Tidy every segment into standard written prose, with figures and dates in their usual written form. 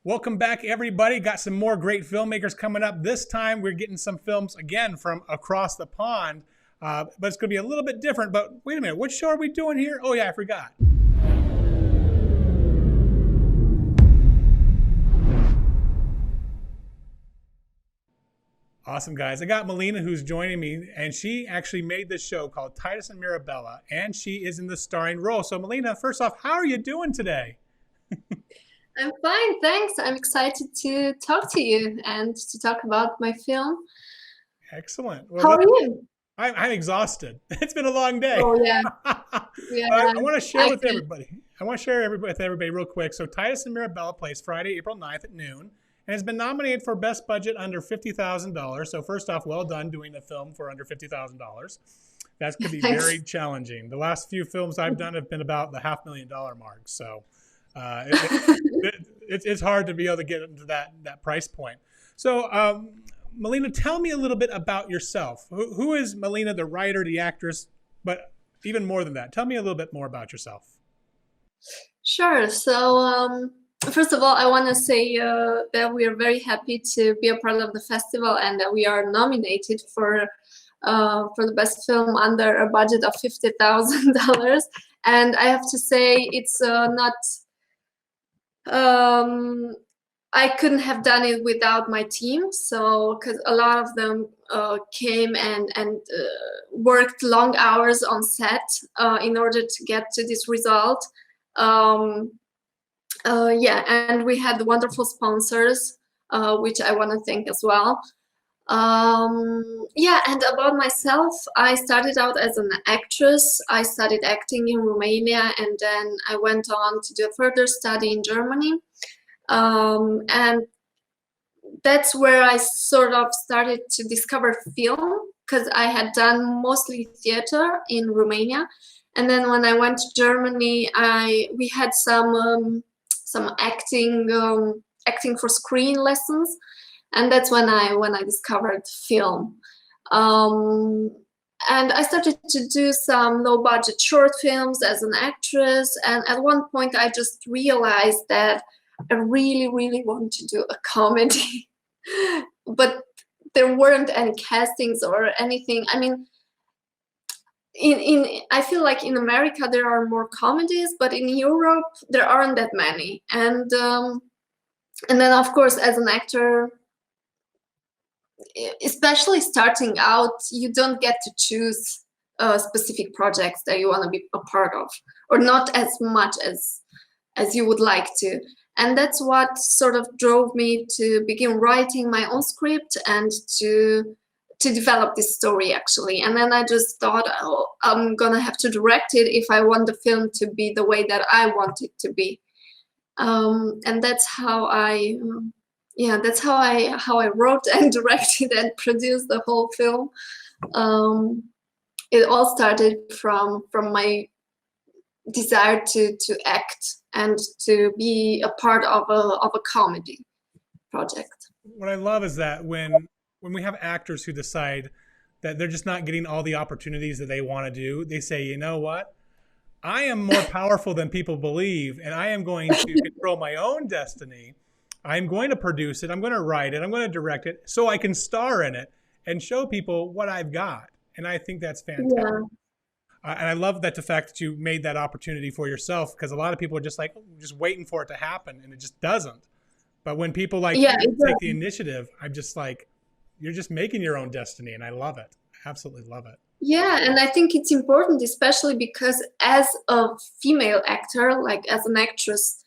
Welcome back, everybody. Got some more great filmmakers coming up. This time, we're getting some films again from across the pond, but it's going to be a little bit different. But wait a minute, what show are we doing here? Oh, yeah, I forgot. Awesome, guys. I got Melina who's joining me, and she actually made this show called Titus and Mirabella, and she is in the starring role. So, Melina, first off, how are you doing today? I'm fine, thanks. I'm excited to talk to you and to talk about my film. Excellent. Well, How are you? I'm exhausted. It's been a long day. Oh yeah, yeah. I want to share I with can. everybody. I want to share with everybody real quick. So Titus and Mirabella plays Friday, April 9th at noon, and has been nominated for Best Budget under $50,000. So first off, well done doing a film for under $50,000. That could be Thanks. very challenging. The last few films I've done have been about the $500,000 mark. So uh, it's hard to be able to get into that price point. So, Melina, tell me a little bit about yourself. Who is Melina, the writer, the actress, but even more than that? Tell me a little bit more about yourself. Sure. First of all, I want to say that we are very happy to be a part of the festival and that we are nominated for the best film under a budget of $50,000. And I have to say, it's not. Um, I couldn't have done it without my team. So, because a lot of them came and worked long hours on set in order to get to this result. Um, yeah, and we had wonderful sponsors, which I want to thank as well. Yeah, and about myself, I started out as an actress. I studied acting in Romania, and then I went on to do a further study in Germany. And that's where I sort of started to discover film, because I had done mostly theater in Romania. And then when I went to Germany, we had some acting for screen lessons, and that's when I discovered film. Um, and I started to do some low budget short films as an actress. And at one point, I just realized that I really, really want to do a comedy, but there weren't any castings or anything. I mean, in I feel like in America there are more comedies, but in Europe there aren't that many. And then of course, as an actor, especially starting out, you don't get to choose specific projects that you want to be a part of, or not as much as you would like to. And that's what sort of drove me to begin writing my own script and to develop this story, actually. And then I just thought, oh, I'm gonna have to direct it if I want the film to be the way that I want it to be. And that's how I wrote and directed and produced the whole film. It all started from my desire to act and to be a part of a comedy project. What I love is that when we have actors who decide that they're just not getting all the opportunities that they want to do, they say, you know what? I am more powerful than people believe, and I am going to control my own destiny. I'm going to produce it. I'm going to write it. I'm going to direct it so I can star in it and show people what I've got. And I think that's fantastic. Yeah, And I love that the fact that you made that opportunity for yourself, because a lot of people are just like just waiting for it to happen, and it just doesn't. But when people like yeah, you take the exactly. initiative, I'm just like, you're just making your own destiny, and I love it. Absolutely love it. Yeah, and I think it's important, especially because as a female actor, like as an actress,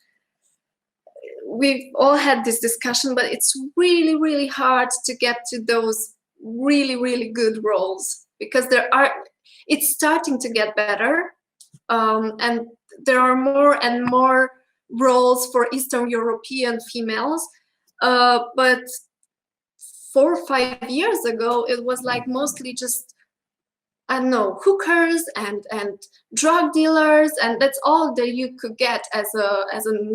we've all had this discussion, but it's really, really hard to get to those really, really good roles, because it's starting to get better. And there are more and more roles for Eastern European females. But 4 or 5 years ago, it was like mostly just, I don't know, hookers and drug dealers, and that's all that you could get as an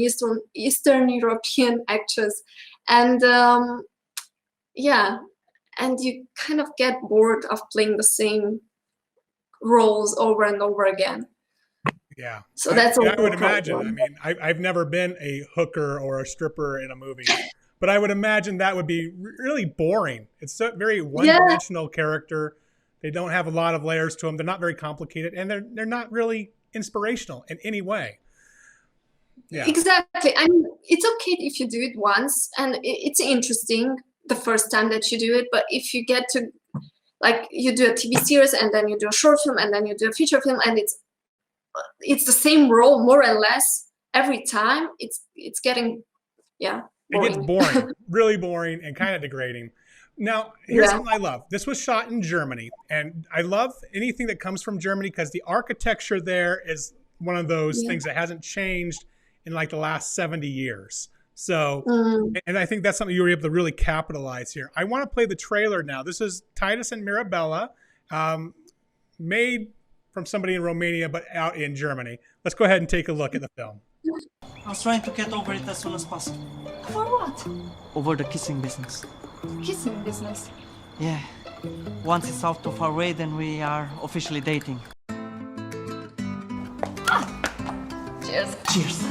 Eastern European actress. And yeah, and you kind of get bored of playing the same roles over and over again. Yeah. So that's I also would a imagine. I problem. mean, I've never been a hooker or a stripper in a movie, but I would imagine that would be really boring. It's a very Yeah, one-dimensional character. They don't have a lot of layers to them. They're not very complicated, and they're not really inspirational in any way. Yeah. exactly. I mean, it's okay if you do it once, and it's interesting the first time that you do it. But if you get to, like, you do a TV series and then you do a short film and then you do a feature film, and it's the same role more or less every time, it's getting, yeah, It gets boring. boring, really boring, and kind of degrading. Now, here's Yeah. something I love. This was shot in Germany, and I love anything that comes from Germany because the architecture there is one of those Yeah. things that hasn't changed in like the last 70 years. So, Mm. and I think that's something you were able to really capitalize here. I want to play the trailer now. This is Titus and Mirabella, made from somebody in Romania, but out in Germany. Let's go ahead and take a look at the film. I was trying to get over it as soon as possible. For what? Over the kissing business. Kissing business. Yeah. Once it's out of our way, then we are officially dating. Cheers. Cheers.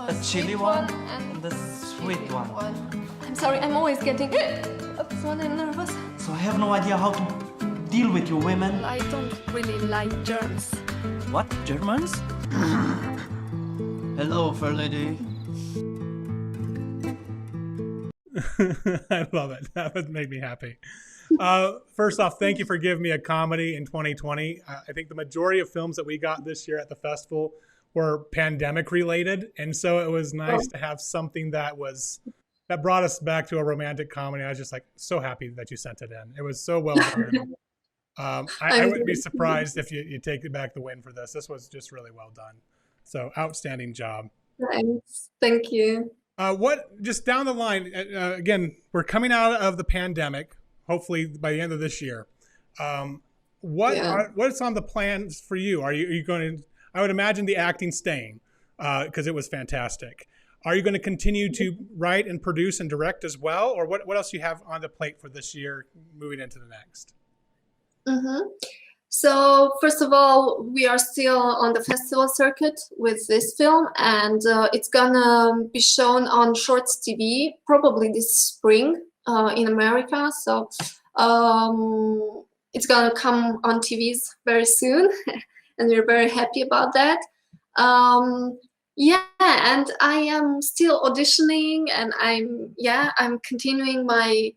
A chili one and the sweet one. I'm sorry, I'm always getting so nervous. So I have no idea how to deal with you women. I don't really like germs. What? Germans? Hello, fair lady. I love it. That would make me happy. First off, thank you for giving me a comedy in 2020. I think the majority of films that we got this year at the festival were pandemic related, and so it was nice to have something that brought us back to a romantic comedy. I was just like so happy that you sent it in. It was so well done. I wouldn't be surprised if you take back the win for this. This was just really well done. So outstanding job. Thanks. Thank you. What just down the line? Again, we're coming out of the pandemic. Hopefully by the end of this year. What's on the plans for you? Are you going to? I would imagine the acting staying because it was fantastic. Are you going to continue to write and produce and direct as well, or what else do you have on the plate for this year, moving into the next? Mm-hmm. So first of all, we are still on the festival circuit with this film, and it's gonna be shown on Shorts TV probably this spring in America. So it's gonna come on TVs very soon, and we're very happy about that. Yeah, and I am still auditioning, and I'm continuing my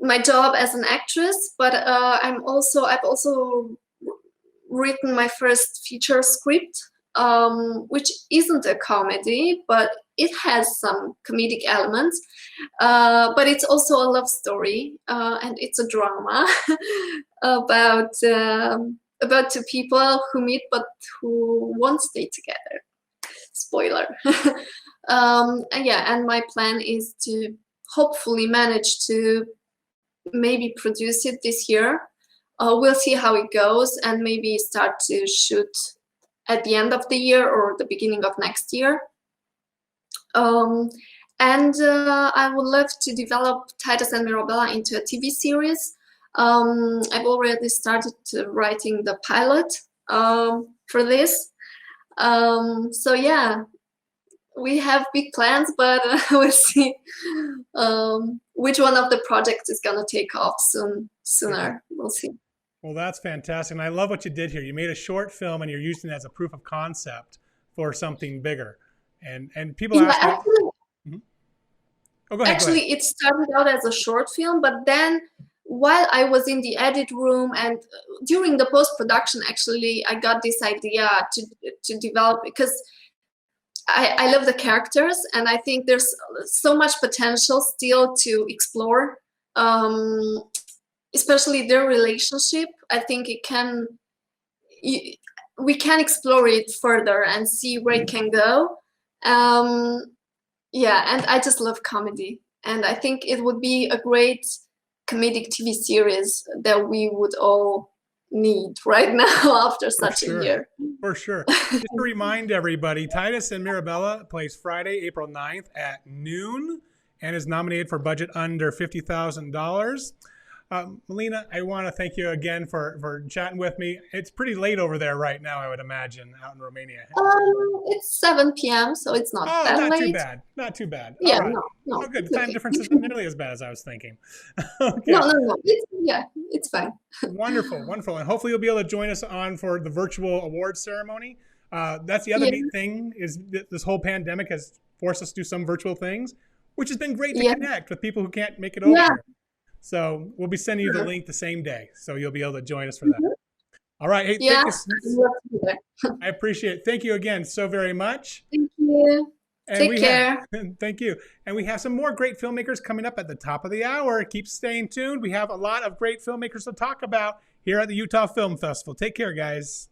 my job as an actress, but I've also written my first feature script, which isn't a comedy, but it has some comedic elements. But it's also a love story, and it's a drama about two people who meet but who won't stay together. Spoiler. And my plan is to hopefully manage to maybe produce it this year. We'll see how it goes, and maybe start to shoot at the end of the year or the beginning of next year. I would love to develop Titus and Mirabella into a TV series. I've already started writing the pilot for this. So yeah, we have big plans, but we'll see which one of the projects is gonna take off sooner. We'll see. Well, that's fantastic. And I love what you did here. You made a short film and you're using it as a proof of concept for something bigger. And people ask me, Actually, oh, go ahead. actually, it started out as a short film, but then while I was in the edit room and during the post-production, actually, I got this idea to develop, because I love the characters, and I think there's so much potential still to explore, especially their relationship. I think we can explore it further and see where it can go. Yeah, and I just love comedy, and I think it would be a great comedic TV series that we would all need right now after such a year. For sure. Just to remind everybody, Titus and Mirabella plays Friday, April 9th at noon and is nominated for budget under $50,000. Melina, I want to thank you again for chatting with me. It's pretty late over there right now, I would imagine, out in Romania. It's 7 p.m., so it's not that not late. too bad. Not too bad. Yeah, All right. no. Oh, good. It's Time okay. difference isn't nearly as bad as I was thinking. Okay. No. It's fine. Wonderful. And hopefully you'll be able to join us on for the virtual awards ceremony. That's the other neat thing is that this whole pandemic has forced us to do some virtual things, which has been great to connect with people who can't make it over. Yeah. So we'll be sending you the link the same day. So you'll be able to join us for that. All right. Hey, Yeah. I appreciate it. Thank you again so very much. Thank you. And Take care. Thank you. And we have some more great filmmakers coming up at the top of the hour. Keep staying tuned. We have a lot of great filmmakers to talk about here at the Utah Film Festival. Take care, guys.